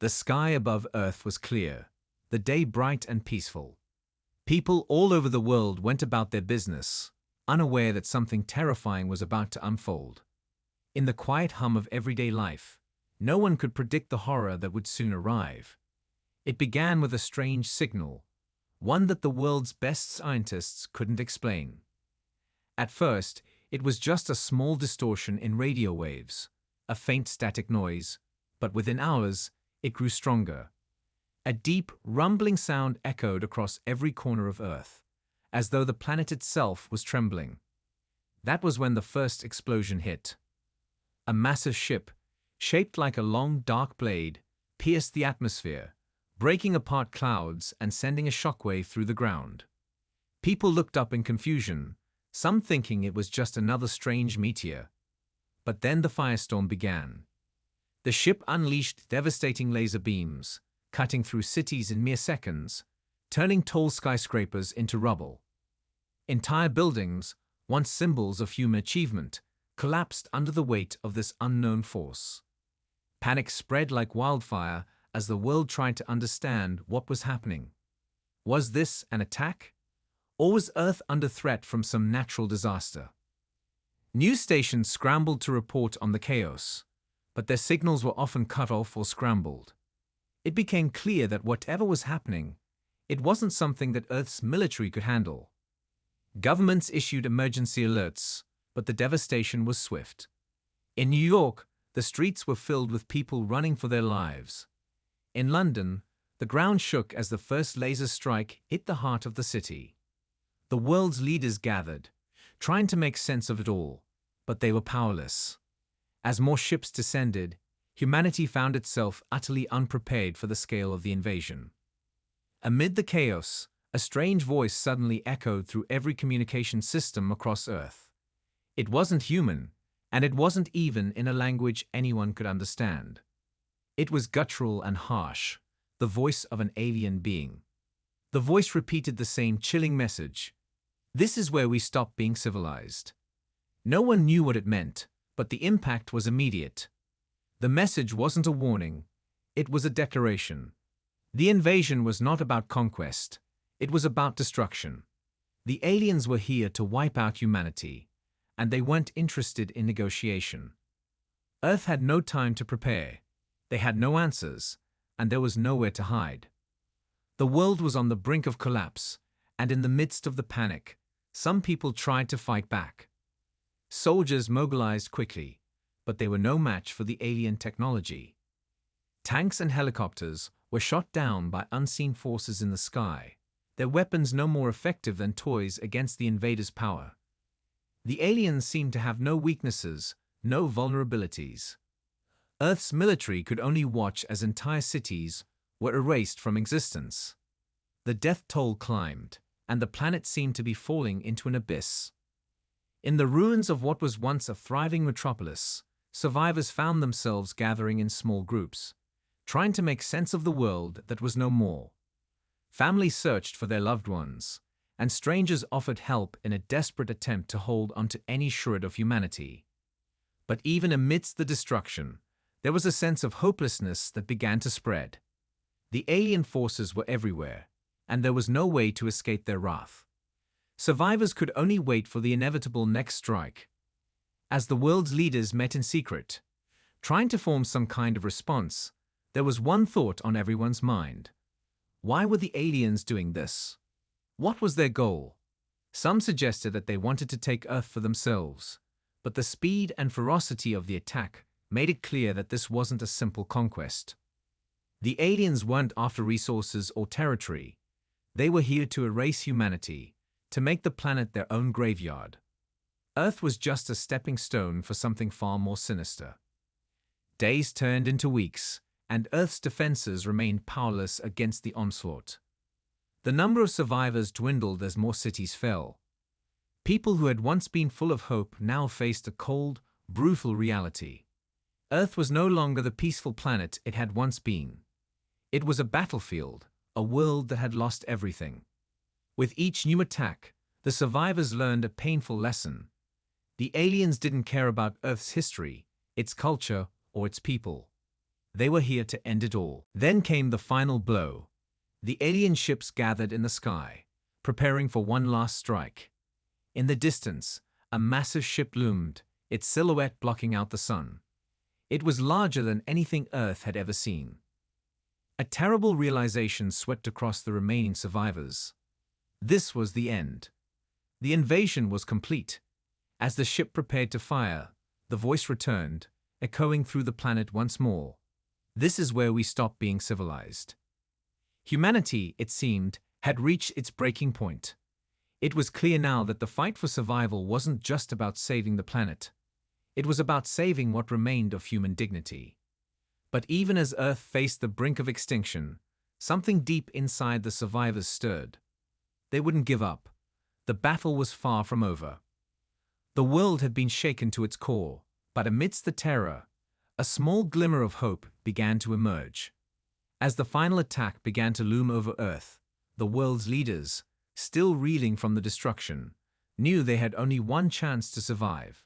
The sky above Earth was clear, the day bright and peaceful. People all over the world went about their business, unaware that something terrifying was about to unfold. In the quiet hum of everyday life, no one could predict the horror that would soon arrive. It began with a strange signal, one that the world's best scientists couldn't explain. At first, it was just a small distortion in radio waves, a faint static noise, but within hours, it grew stronger. A deep, rumbling sound echoed across every corner of Earth, as though the planet itself was trembling. That was when the first explosion hit. A massive ship, shaped like a long, dark blade, pierced the atmosphere, breaking apart clouds and sending a shockwave through the ground. People looked up in confusion, some thinking it was just another strange meteor. But then the firestorm began. The ship unleashed devastating laser beams, cutting through cities in mere seconds, turning tall skyscrapers into rubble. Entire buildings, once symbols of human achievement, collapsed under the weight of this unknown force. Panic spread like wildfire as the world tried to understand what was happening. Was this an attack? Or was Earth under threat from some natural disaster? News stations scrambled to report on the chaos, but their signals were often cut off or scrambled. It became clear that whatever was happening, it wasn't something that Earth's military could handle. Governments issued emergency alerts, but the devastation was swift. In New York, the streets were filled with people running for their lives. In London, the ground shook as the first laser strike hit the heart of the city. The world's leaders gathered, trying to make sense of it all, but they were powerless. As more ships descended, humanity found itself utterly unprepared for the scale of the invasion. Amid the chaos, a strange voice suddenly echoed through every communication system across Earth. It wasn't human, and it wasn't even in a language anyone could understand. It was guttural and harsh, the voice of an alien being. The voice repeated the same chilling message: "This is where we stop being civilized." No one knew what it meant, but the impact was immediate. The message wasn't a warning, it was a declaration. The invasion was not about conquest, it was about destruction. The aliens were here to wipe out humanity, and they weren't interested in negotiation. Earth had no time to prepare, they had no answers, and there was nowhere to hide. The world was on the brink of collapse, and in the midst of the panic, some people tried to fight back. Soldiers mobilized quickly, but they were no match for the alien technology. Tanks and helicopters were shot down by unseen forces in the sky, their weapons no more effective than toys against the invaders' power. The aliens seemed to have no weaknesses, no vulnerabilities. Earth's military could only watch as entire cities were erased from existence. The death toll climbed, and the planet seemed to be falling into an abyss. In the ruins of what was once a thriving metropolis, survivors found themselves gathering in small groups, trying to make sense of the world that was no more. Families searched for their loved ones, and strangers offered help in a desperate attempt to hold onto any shred of humanity. But even amidst the destruction, there was a sense of hopelessness that began to spread. The alien forces were everywhere, and there was no way to escape their wrath. Survivors could only wait for the inevitable next strike. As the world's leaders met in secret, trying to form some kind of response, there was one thought on everyone's mind. Why were the aliens doing this? What was their goal? Some suggested that they wanted to take Earth for themselves, but the speed and ferocity of the attack made it clear that this wasn't a simple conquest. The aliens weren't after resources or territory. They were here to erase humanity, to make the planet their own graveyard. Earth was just a stepping stone for something far more sinister. Days turned into weeks, and Earth's defenses remained powerless against the onslaught. The number of survivors dwindled as more cities fell. People who had once been full of hope now faced a cold, brutal reality. Earth was no longer the peaceful planet it had once been. It was a battlefield, a world that had lost everything. With each new attack, the survivors learned a painful lesson. The aliens didn't care about Earth's history, its culture, or its people. They were here to end it all. Then came the final blow. The alien ships gathered in the sky, preparing for one last strike. In the distance, a massive ship loomed, its silhouette blocking out the sun. It was larger than anything Earth had ever seen. A terrible realization swept across the remaining survivors. This was the end. The invasion was complete. As the ship prepared to fire, the voice returned, echoing through the planet once more. This is where we stop being civilized. Humanity, it seemed, had reached its breaking point. It was clear now that the fight for survival wasn't just about saving the planet. It was about saving what remained of human dignity. But even as Earth faced the brink of extinction, something deep inside the survivors stirred. They wouldn't give up. The battle was far from over. The world had been shaken to its core, but amidst the terror, a small glimmer of hope began to emerge. As the final attack began to loom over Earth, the world's leaders, still reeling from the destruction, knew they had only one chance to survive.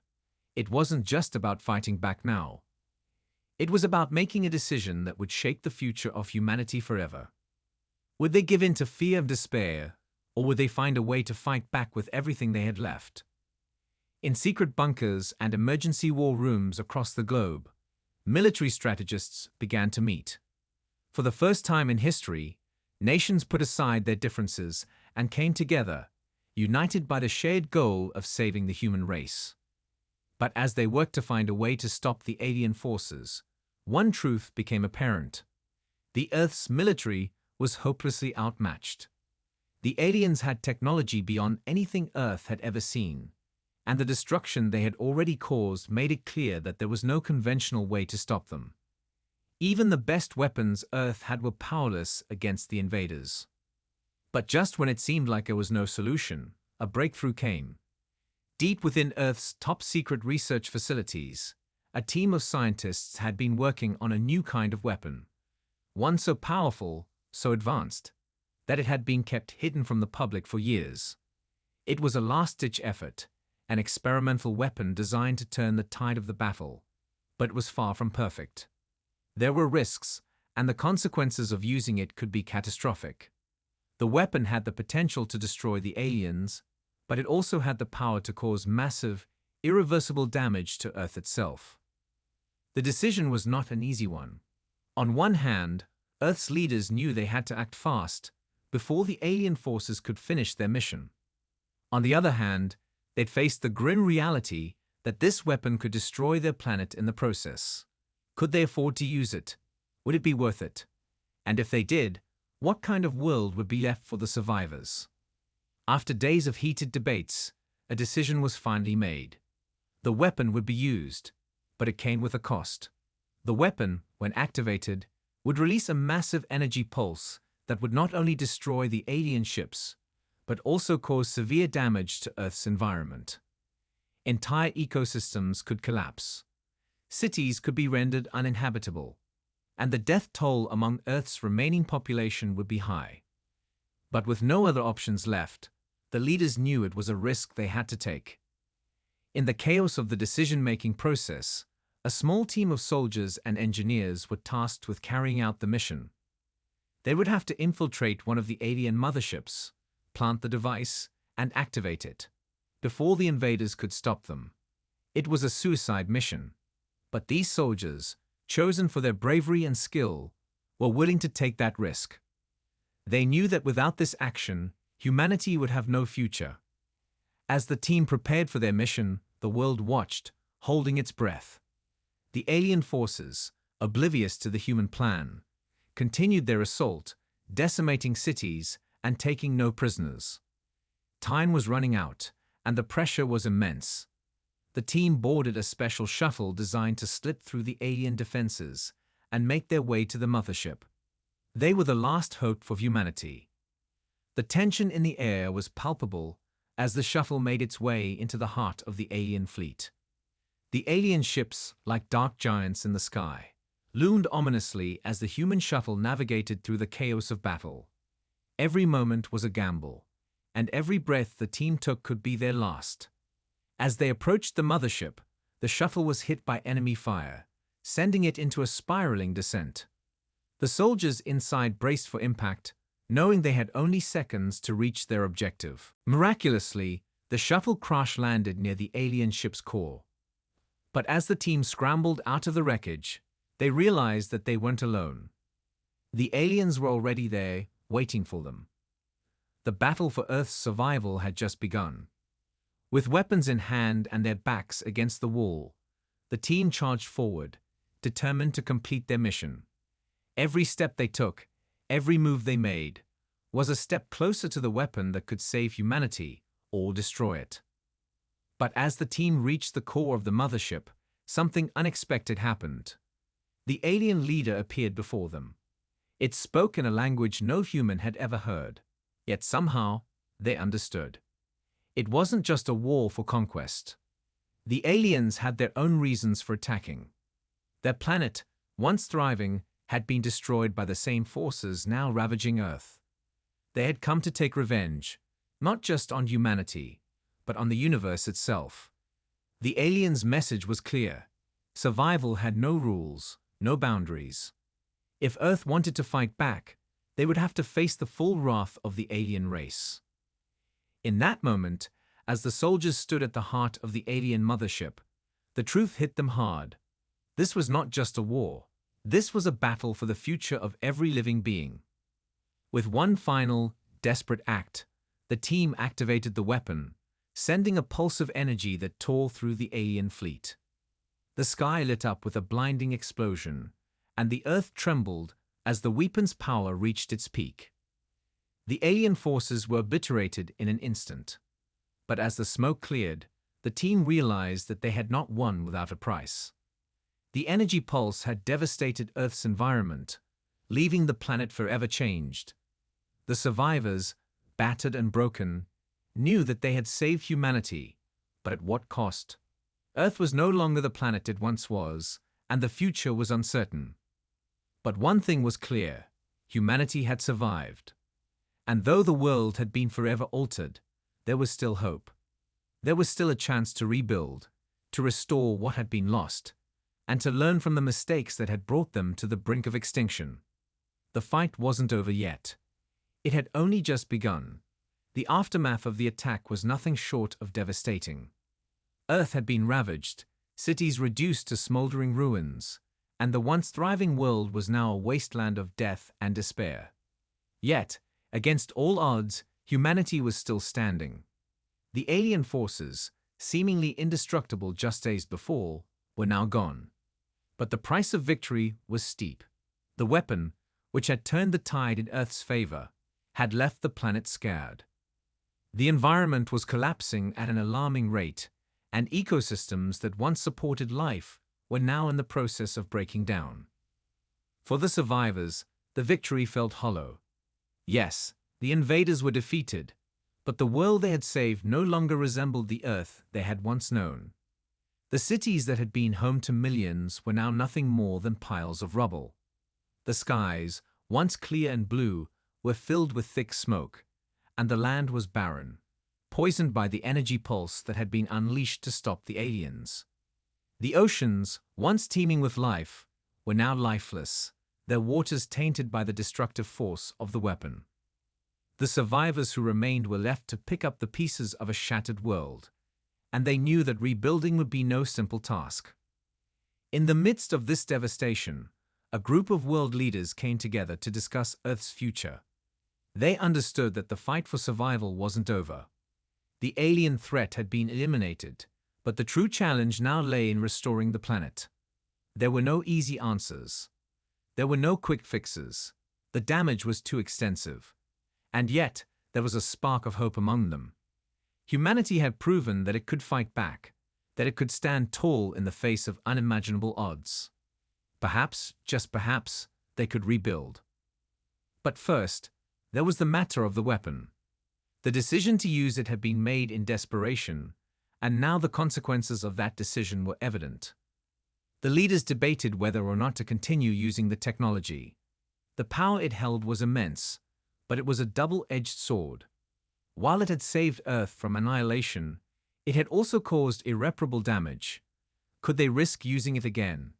It wasn't just about fighting back now. It was about making a decision that would shape the future of humanity forever. Would they give in to fear and despair, or would they find a way to fight back with everything they had left? In secret bunkers and emergency war rooms across the globe, military strategists began to meet. For the first time in history, nations put aside their differences and came together, united by the shared goal of saving the human race. But as they worked to find a way to stop the alien forces, one truth became apparent. The Earth's military was hopelessly outmatched. The aliens had technology beyond anything Earth had ever seen, and the destruction they had already caused made it clear that there was no conventional way to stop them. Even the best weapons Earth had were powerless against the invaders. But just when it seemed like there was no solution, a breakthrough came. Deep within Earth's top-secret research facilities, a team of scientists had been working on a new kind of weapon. One so powerful, so advanced, that it had been kept hidden from the public for years. It was a last-ditch effort, an experimental weapon designed to turn the tide of the battle, but it was far from perfect. There were risks, and the consequences of using it could be catastrophic. The weapon had the potential to destroy the aliens, but it also had the power to cause massive, irreversible damage to Earth itself. The decision was not an easy one. On one hand, Earth's leaders knew they had to act fast before the alien forces could finish their mission. On the other hand, they'd faced the grim reality that this weapon could destroy their planet in the process. Could they afford to use it? Would it be worth it? And if they did, what kind of world would be left for the survivors? After days of heated debates, a decision was finally made. The weapon would be used, but it came with a cost. The weapon, when activated, would release a massive energy pulse that would not only destroy the alien ships, but also cause severe damage to Earth's environment. Entire ecosystems could collapse. Cities could be rendered uninhabitable, and the death toll among Earth's remaining population would be high. But with no other options left, the leaders knew it was a risk they had to take. In the chaos of the decision-making process, a small team of soldiers and engineers were tasked with carrying out the mission. They would have to infiltrate one of the alien motherships, plant the device, and activate it, before the invaders could stop them. It was a suicide mission, but these soldiers, chosen for their bravery and skill, were willing to take that risk. They knew that without this action, humanity would have no future. As the team prepared for their mission, the world watched, holding its breath. The alien forces, oblivious to the human plan, continued their assault, decimating cities and taking no prisoners. Time was running out, and the pressure was immense. The team boarded a special shuttle designed to slip through the alien defenses and make their way to the mothership. They were the last hope for humanity. The tension in the air was palpable as the shuttle made its way into the heart of the alien fleet. The alien ships, like dark giants in the sky, loomed ominously as the human shuttle navigated through the chaos of battle. Every moment was a gamble, and every breath the team took could be their last. As they approached the mothership, the shuttle was hit by enemy fire, sending it into a spiraling descent. The soldiers inside braced for impact, knowing they had only seconds to reach their objective. Miraculously, the shuttle crash-landed near the alien ship's core. But as the team scrambled out of the wreckage, they realized that they weren't alone. The aliens were already there, waiting for them. The battle for Earth's survival had just begun. With weapons in hand and their backs against the wall, the team charged forward, determined to complete their mission. Every step they took, every move they made, was a step closer to the weapon that could save humanity or destroy it. But as the team reached the core of the mothership, something unexpected happened. The alien leader appeared before them. It spoke in a language no human had ever heard, yet somehow they understood. It wasn't just a war for conquest. The aliens had their own reasons for attacking. Their planet, once thriving, had been destroyed by the same forces now ravaging Earth. They had come to take revenge, not just on humanity, but on the universe itself. The aliens' message was clear. Survival had no rules, no boundaries. If Earth wanted to fight back, they would have to face the full wrath of the alien race. In that moment, as the soldiers stood at the heart of the alien mothership, the truth hit them hard. This was not just a war. This was a battle for the future of every living being. With one final, desperate act, the team activated the weapon, sending a pulse of energy that tore through the alien fleet. The sky lit up with a blinding explosion, and the Earth trembled as the weapon's power reached its peak. The alien forces were obliterated in an instant. But as the smoke cleared, the team realized that they had not won without a price. The energy pulse had devastated Earth's environment, leaving the planet forever changed. The survivors, battered and broken, knew that they had saved humanity, but at what cost? Earth was no longer the planet it once was, and the future was uncertain. But one thing was clear: humanity had survived. And though the world had been forever altered, there was still hope. There was still a chance to rebuild, to restore what had been lost, and to learn from the mistakes that had brought them to the brink of extinction. The fight wasn't over yet. It had only just begun. The aftermath of the attack was nothing short of devastating. Earth had been ravaged, cities reduced to smoldering ruins, and the once thriving world was now a wasteland of death and despair. Yet, against all odds, humanity was still standing. The alien forces, seemingly indestructible just days before, were now gone. But the price of victory was steep. The weapon, which had turned the tide in Earth's favor, had left the planet scared. The environment was collapsing at an alarming rate, and ecosystems that once supported life were now in the process of breaking down. For the survivors, the victory felt hollow. Yes, the invaders were defeated, but the world they had saved no longer resembled the Earth they had once known. The cities that had been home to millions were now nothing more than piles of rubble. The skies, once clear and blue, were filled with thick smoke, and the land was barren, poisoned by the energy pulse that had been unleashed to stop the aliens. The oceans, once teeming with life, were now lifeless, their waters tainted by the destructive force of the weapon. The survivors who remained were left to pick up the pieces of a shattered world, and they knew that rebuilding would be no simple task. In the midst of this devastation, a group of world leaders came together to discuss Earth's future. They understood that the fight for survival wasn't over. The alien threat had been eliminated, but the true challenge now lay in restoring the planet. There were no easy answers. There were no quick fixes. The damage was too extensive. And yet, there was a spark of hope among them. Humanity had proven that it could fight back, that it could stand tall in the face of unimaginable odds. Perhaps, just perhaps, they could rebuild. But first, there was the matter of the weapon. The decision to use it had been made in desperation, and now the consequences of that decision were evident. The leaders debated whether or not to continue using the technology. The power it held was immense, but it was a double-edged sword. While it had saved Earth from annihilation, it had also caused irreparable damage. Could they risk using it again?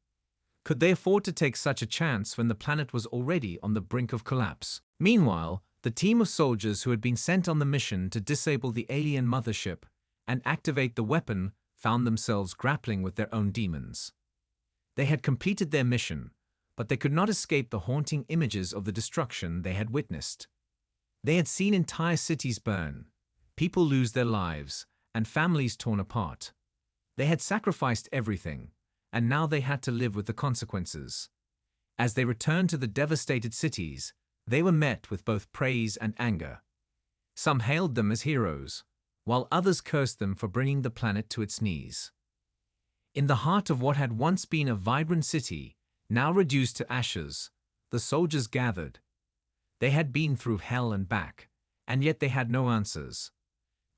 Could they afford to take such a chance when the planet was already on the brink of collapse? Meanwhile, the team of soldiers who had been sent on the mission to disable the alien mothership and activate the weapon found themselves grappling with their own demons. They had completed their mission, but they could not escape the haunting images of the destruction they had witnessed. They had seen entire cities burn, people lose their lives, and families torn apart. They had sacrificed everything, and now they had to live with the consequences. As they returned to the devastated cities, they were met with both praise and anger. Some hailed them as heroes, while others cursed them for bringing the planet to its knees. In the heart of what had once been a vibrant city, now reduced to ashes, the soldiers gathered. They had been through hell and back, and yet they had no answers.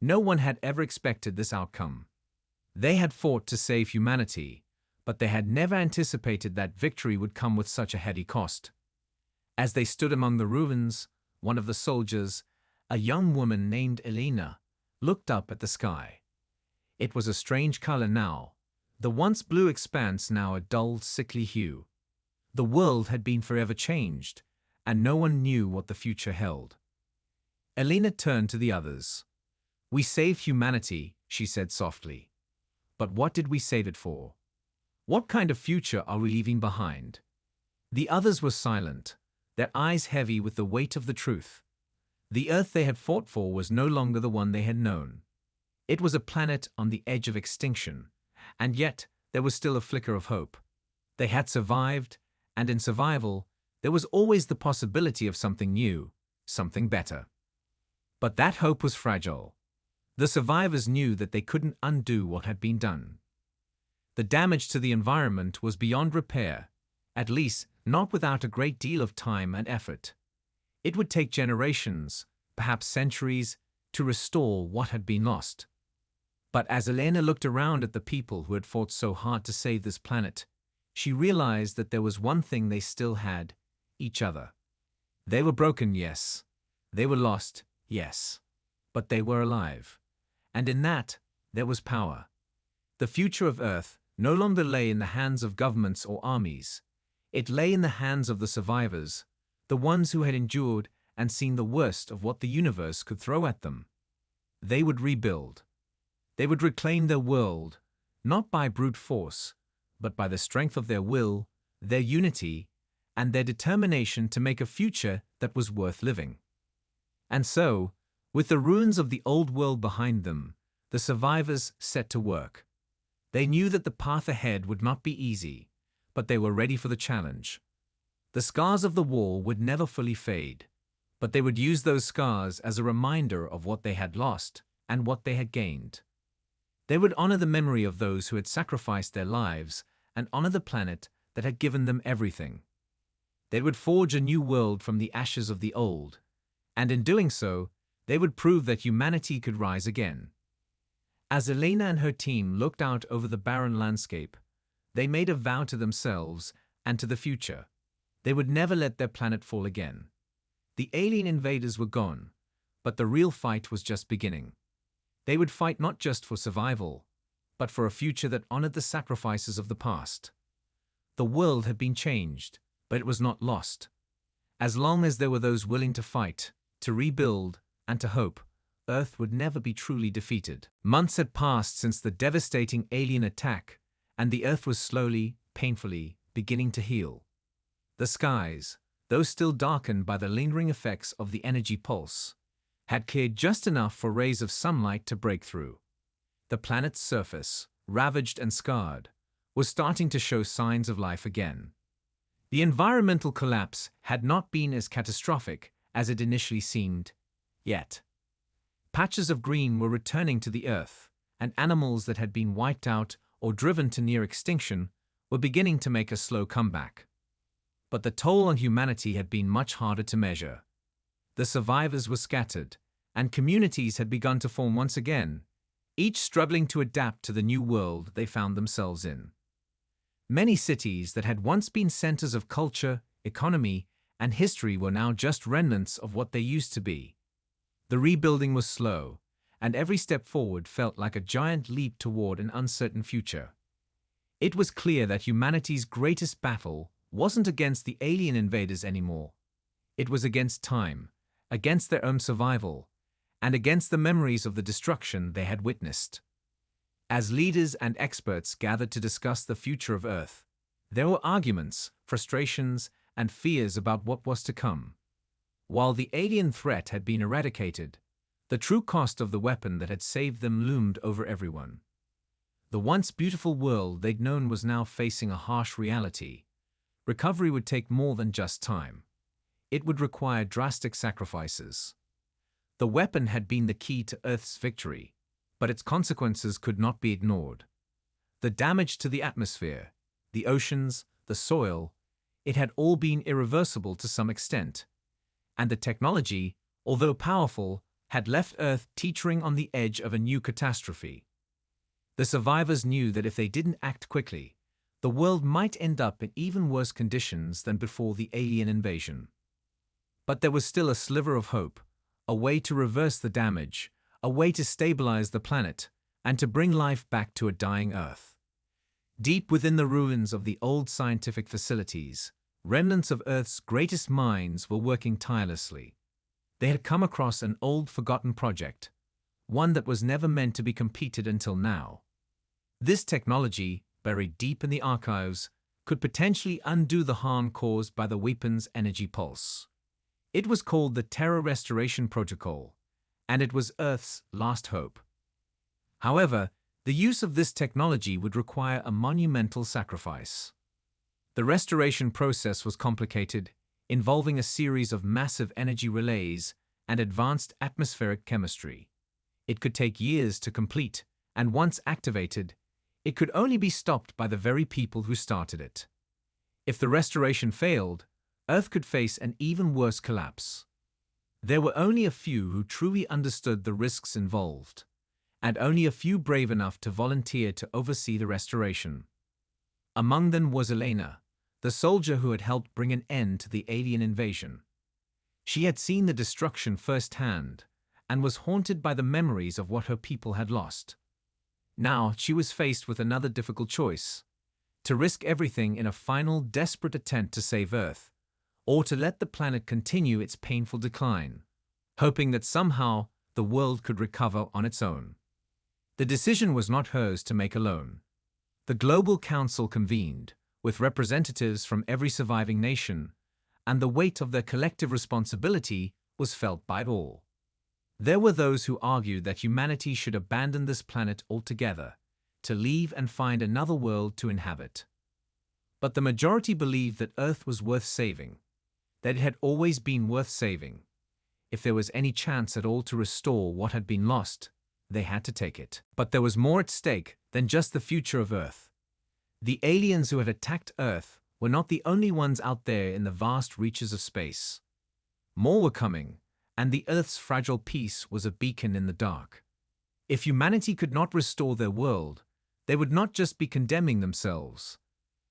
No one had ever expected this outcome. They had fought to save humanity, but they had never anticipated that victory would come with such a heady cost. As they stood among the ruins, one of the soldiers, a young woman named Elena, looked up at the sky. It was a strange color now, the once blue expanse now a dull, sickly hue. The world had been forever changed, and no one knew what the future held. Elena turned to the others. "We saved humanity," she said softly. "But what did we save it for? What kind of future are we leaving behind?" The others were silent, their eyes heavy with the weight of the truth. The Earth they had fought for was no longer the one they had known. It was a planet on the edge of extinction, and yet there was still a flicker of hope. They had survived, and in survival, there was always the possibility of something new, something better. But that hope was fragile. The survivors knew that they couldn't undo what had been done. The damage to the environment was beyond repair, at least not without a great deal of time and effort. It would take generations, perhaps centuries, to restore what had been lost. But as Elena looked around at the people who had fought so hard to save this planet, she realized that there was one thing they still had: each other. They were broken, yes. They were lost, yes. But they were alive. And in that, there was power. The future of Earth no longer lay in the hands of governments or armies. It lay in the hands of the survivors, the ones who had endured and seen the worst of what the universe could throw at them. They would rebuild. They would reclaim their world, not by brute force, but by the strength of their will, their unity, and their determination to make a future that was worth living. And so, with the ruins of the old world behind them, the survivors set to work. They knew that the path ahead would not be easy, but they were ready for the challenge. The scars of the war would never fully fade, but they would use those scars as a reminder of what they had lost and what they had gained. They would honor the memory of those who had sacrificed their lives and honor the planet that had given them everything. They would forge a new world from the ashes of the old, and in doing so, they would prove that humanity could rise again. As Elena and her team looked out over the barren landscape, they made a vow to themselves and to the future. They would never let their planet fall again. The alien invaders were gone, but the real fight was just beginning. They would fight not just for survival, but for a future that honored the sacrifices of the past. The world had been changed, but it was not lost. As long as there were those willing to fight, to rebuild, and to hope, Earth would never be truly defeated. Months had passed since the devastating alien attack, and the Earth was slowly, painfully, beginning to heal. The skies, though still darkened by the lingering effects of the energy pulse, had cleared just enough for rays of sunlight to break through. The planet's surface, ravaged and scarred, was starting to show signs of life again. The environmental collapse had not been as catastrophic as it initially seemed, yet. Patches of green were returning to the Earth, and animals that had been wiped out or driven to near extinction were beginning to make a slow comeback. But the toll on humanity had been much harder to measure. The survivors were scattered, and communities had begun to form once again, each struggling to adapt to the new world they found themselves in. Many cities that had once been centers of culture, economy, and history were now just remnants of what they used to be. The rebuilding was slow, and every step forward felt like a giant leap toward an uncertain future. It was clear that humanity's greatest battle wasn't against the alien invaders anymore. It was against time, against their own survival, and against the memories of the destruction they had witnessed. As leaders and experts gathered to discuss the future of Earth, there were arguments, frustrations, and fears about what was to come. While the alien threat had been eradicated, the true cost of the weapon that had saved them loomed over everyone. The once beautiful world they'd known was now facing a harsh reality. Recovery would take more than just time. It would require drastic sacrifices. The weapon had been the key to Earth's victory, but its consequences could not be ignored. The damage to the atmosphere, the oceans, the soil, it had all been irreversible to some extent. And the technology, although powerful, had left Earth teetering on the edge of a new catastrophe. The survivors knew that if they didn't act quickly, the world might end up in even worse conditions than before the alien invasion. But there was still a sliver of hope, a way to reverse the damage, a way to stabilize the planet, and to bring life back to a dying Earth. Deep within the ruins of the old scientific facilities, remnants of Earth's greatest minds were working tirelessly. They had come across an old forgotten project, one that was never meant to be completed until now. This technology, buried deep in the archives, could potentially undo the harm caused by the weapon's energy pulse. It was called the Terra Restoration Protocol, and it was Earth's last hope. However, the use of this technology would require a monumental sacrifice. The restoration process was complicated, involving a series of massive energy relays and advanced atmospheric chemistry. It could take years to complete, and once activated, it could only be stopped by the very people who started it. If the restoration failed, Earth could face an even worse collapse. There were only a few who truly understood the risks involved, and only a few brave enough to volunteer to oversee the restoration. Among them was Elena, the soldier who had helped bring an end to the alien invasion. She had seen the destruction firsthand, and was haunted by the memories of what her people had lost. Now she was faced with another difficult choice: to risk everything in a final desperate attempt to save Earth, or to let the planet continue its painful decline, hoping that somehow the world could recover on its own. The decision was not hers to make alone. The Global Council convened, with representatives from every surviving nation, and the weight of their collective responsibility was felt by all. There were those who argued that humanity should abandon this planet altogether, to leave and find another world to inhabit. But the majority believed that Earth was worth saving, that it had always been worth saving. If there was any chance at all to restore what had been lost, they had to take it. But there was more at stake than just the future of Earth. The aliens who had attacked Earth were not the only ones out there in the vast reaches of space. More were coming, and the Earth's fragile peace was a beacon in the dark. If humanity could not restore their world, they would not just be condemning themselves.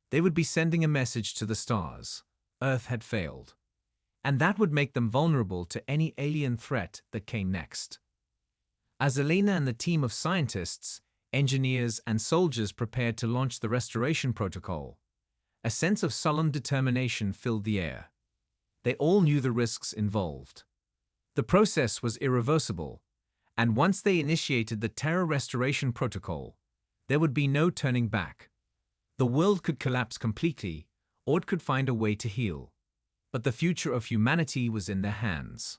They would be sending a message to the stars: Earth had failed. And that would make them vulnerable to any alien threat that came next. As Elena and the team of scientists, engineers, and soldiers prepared to launch the restoration protocol, a sense of solemn determination filled the air. They all knew the risks involved. The process was irreversible, and once they initiated the Terra Restoration Protocol, there would be no turning back. The world could collapse completely, or it could find a way to heal. But the future of humanity was in their hands.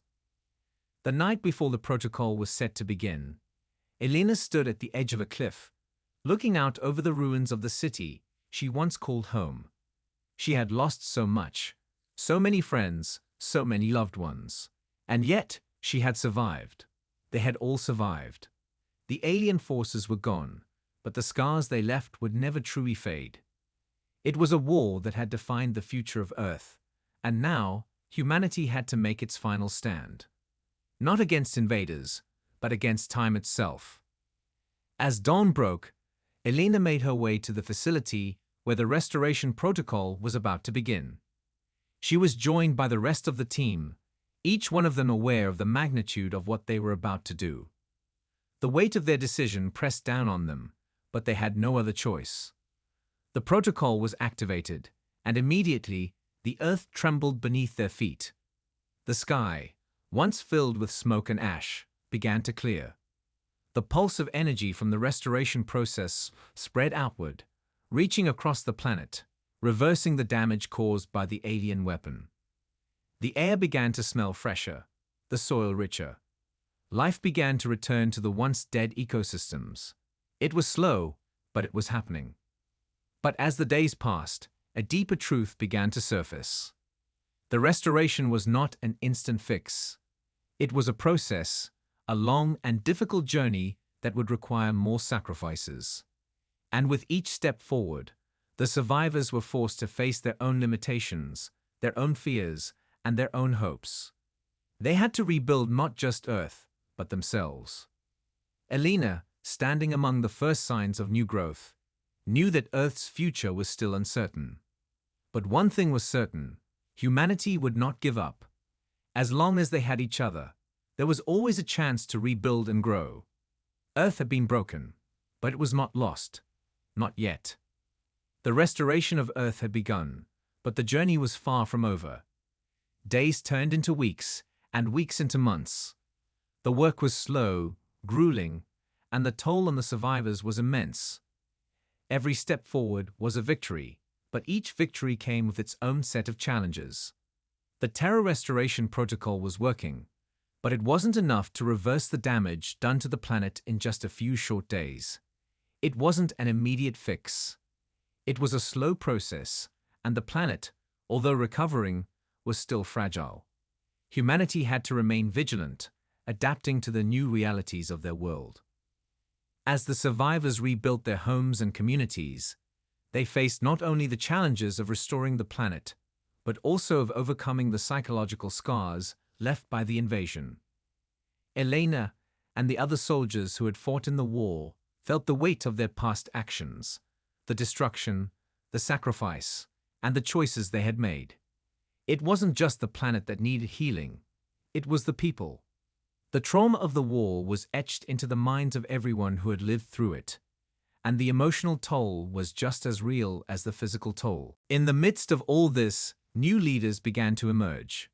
The night before the protocol was set to begin, Elena stood at the edge of a cliff, looking out over the ruins of the city she once called home. She had lost so much, so many friends, so many loved ones. And yet, she had survived. They had all survived. The alien forces were gone, but the scars they left would never truly fade. It was a war that had defined the future of Earth, and now humanity had to make its final stand. Not against invaders, but against time itself. As dawn broke, Elena made her way to the facility where the restoration protocol was about to begin. She was joined by the rest of the team, each one of them aware of the magnitude of what they were about to do. The weight of their decision pressed down on them, but they had no other choice. The protocol was activated, and immediately the earth trembled beneath their feet. The sky, once filled with smoke and ash, began to clear. The pulse of energy from the restoration process spread outward, reaching across the planet, reversing the damage caused by the alien weapon. The air began to smell fresher, the soil richer. Life began to return to the once dead ecosystems. It was slow, but it was happening. But as the days passed, a deeper truth began to surface. The restoration was not an instant fix. It was a process, a long and difficult journey that would require more sacrifices. And with each step forward, the survivors were forced to face their own limitations, their own fears, and their own hopes. They had to rebuild not just Earth, but themselves. Elena, standing among the first signs of new growth, knew that Earth's future was still uncertain. But one thing was certain: humanity would not give up. As long as they had each other, there was always a chance to rebuild and grow. Earth had been broken, but it was not lost. Not yet. The restoration of Earth had begun, but the journey was far from over. Days turned into weeks, and weeks into months. The work was slow, grueling, and the toll on the survivors was immense. Every step forward was a victory, but each victory came with its own set of challenges. The Terra Restoration Protocol was working, but it wasn't enough to reverse the damage done to the planet in just a few short days. It wasn't an immediate fix. It was a slow process, and the planet, although recovering, was still fragile. Humanity had to remain vigilant, adapting to the new realities of their world. As the survivors rebuilt their homes and communities, they faced not only the challenges of restoring the planet, but also of overcoming the psychological scars left by the invasion. Elena and the other soldiers who had fought in the war felt the weight of their past actions, the destruction, the sacrifice, and the choices they had made. It wasn't just the planet that needed healing, it was the people. The trauma of the war was etched into the minds of everyone who had lived through it, and the emotional toll was just as real as the physical toll. In the midst of all this, new leaders began to emerge.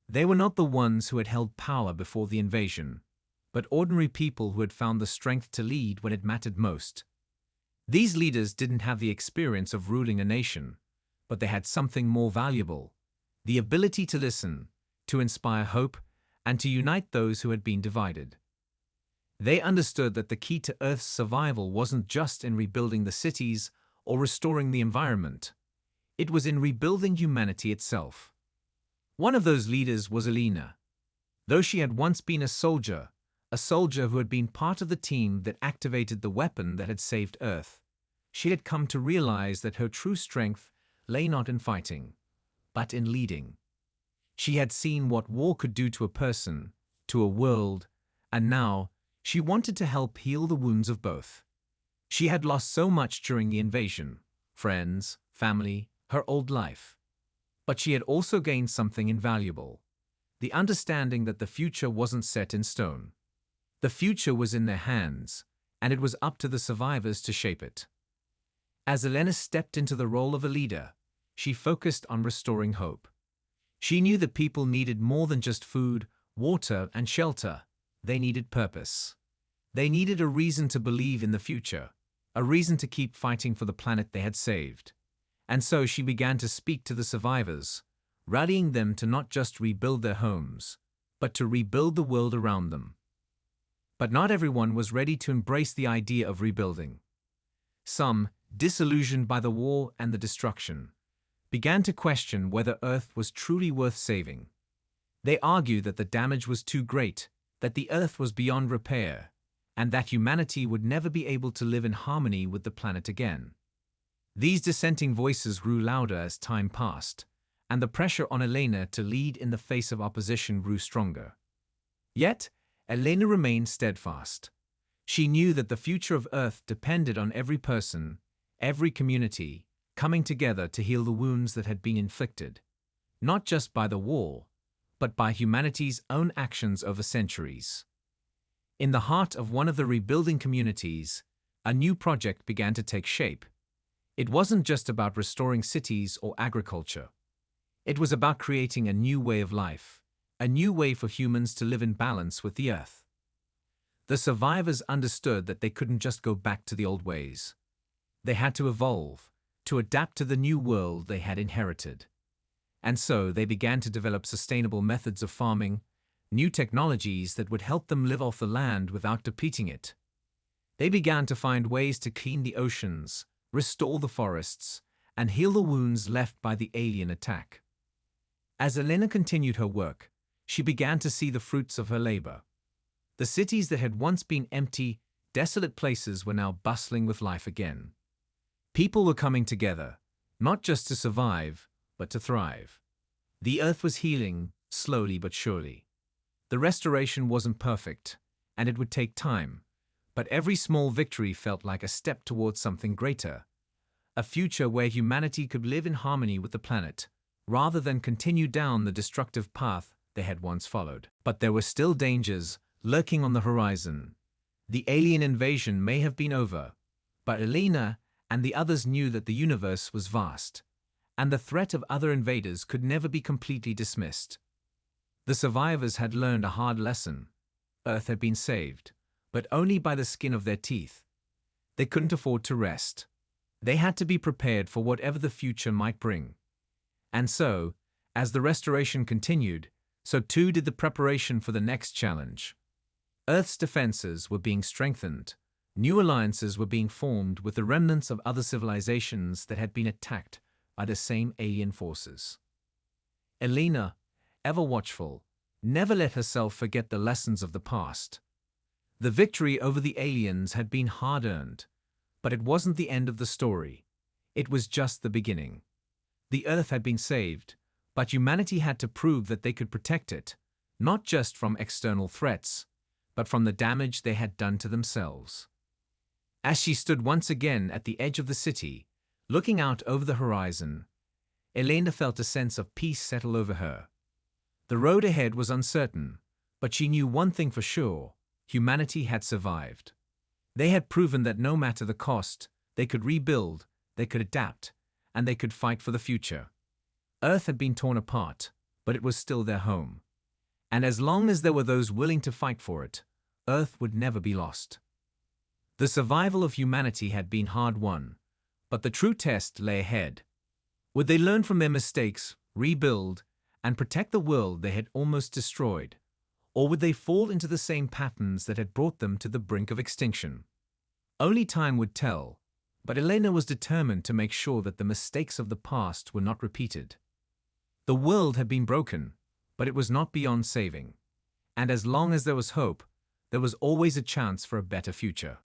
They were not the ones who had held power before the invasion, but ordinary people who had found the strength to lead when it mattered most. These leaders didn't have the experience of ruling a nation, but they had something more valuable: the ability to listen, to inspire hope, and to unite those who had been divided. They understood that the key to Earth's survival wasn't just in rebuilding the cities or restoring the environment. It was in rebuilding humanity itself. One of those leaders was Elena. Though she had once been a soldier who had been part of the team that activated the weapon that had saved Earth, she had come to realize that her true strength lay not in fighting, but in leading. She had seen what war could do to a person, to a world, and now she wanted to help heal the wounds of both. She had lost so much during the invasion: friends, family, her old life. But she had also gained something invaluable: the understanding that the future wasn't set in stone. The future was in their hands, and it was up to the survivors to shape it. As Elena stepped into the role of a leader, she focused on restoring hope. She knew that people needed more than just food, water, and shelter. They needed purpose. They needed a reason to believe in the future, a reason to keep fighting for the planet they had saved. And so she began to speak to the survivors, rallying them to not just rebuild their homes, but to rebuild the world around them. But not everyone was ready to embrace the idea of rebuilding. Some, disillusioned by the war and the destruction, began to question whether Earth was truly worth saving. They argued that the damage was too great, that the Earth was beyond repair, and that humanity would never be able to live in harmony with the planet again. These dissenting voices grew louder as time passed, and the pressure on Elena to lead in the face of opposition grew stronger. Yet, Elena remained steadfast. She knew that the future of Earth depended on every person, every community, coming together to heal the wounds that had been inflicted, not just by the war, but by humanity's own actions over centuries. In the heart of one of the rebuilding communities, a new project began to take shape. It wasn't just about restoring cities or agriculture. It was about creating a new way of life, a new way for humans to live in balance with the Earth. The survivors understood that they couldn't just go back to the old ways. They had to evolve, to adapt to the new world they had inherited. And so they began to develop sustainable methods of farming, new technologies that would help them live off the land without depleting it. They began to find ways to clean the oceans, restore the forests, and heal the wounds left by the alien attack. As Elena continued her work, she began to see the fruits of her labor. The cities that had once been empty, desolate places were now bustling with life again. People were coming together, not just to survive, but to thrive. The Earth was healing, slowly but surely. The restoration wasn't perfect, and it would take time, but every small victory felt like a step towards something greater, a future where humanity could live in harmony with the planet, rather than continue down the destructive path they had once followed. But there were still dangers lurking on the horizon. The alien invasion may have been over, but Elena and the others knew that the universe was vast, and the threat of other invaders could never be completely dismissed. The survivors had learned a hard lesson. Earth had been saved, but only by the skin of their teeth. They couldn't afford to rest. They had to be prepared for whatever the future might bring. And so, as the restoration continued, so too did the preparation for the next challenge. Earth's defenses were being strengthened. New alliances were being formed with the remnants of other civilizations that had been attacked by the same alien forces. Elena, ever watchful, never let herself forget the lessons of the past. The victory over the aliens had been hard-earned, but it wasn't the end of the story. It was just the beginning. The Earth had been saved, but humanity had to prove that they could protect it, not just from external threats, but from the damage they had done to themselves. As she stood once again at the edge of the city, looking out over the horizon, Elena felt a sense of peace settle over her. The road ahead was uncertain, but she knew one thing for sure: humanity had survived. They had proven that no matter the cost, they could rebuild, they could adapt, and they could fight for the future. Earth had been torn apart, but it was still their home. And as long as there were those willing to fight for it, Earth would never be lost. The survival of humanity had been hard-won, but the true test lay ahead. Would they learn from their mistakes, rebuild, and protect the world they had almost destroyed? Or would they fall into the same patterns that had brought them to the brink of extinction? Only time would tell, but Elena was determined to make sure that the mistakes of the past were not repeated. The world had been broken, but it was not beyond saving. And as long as there was hope, there was always a chance for a better future.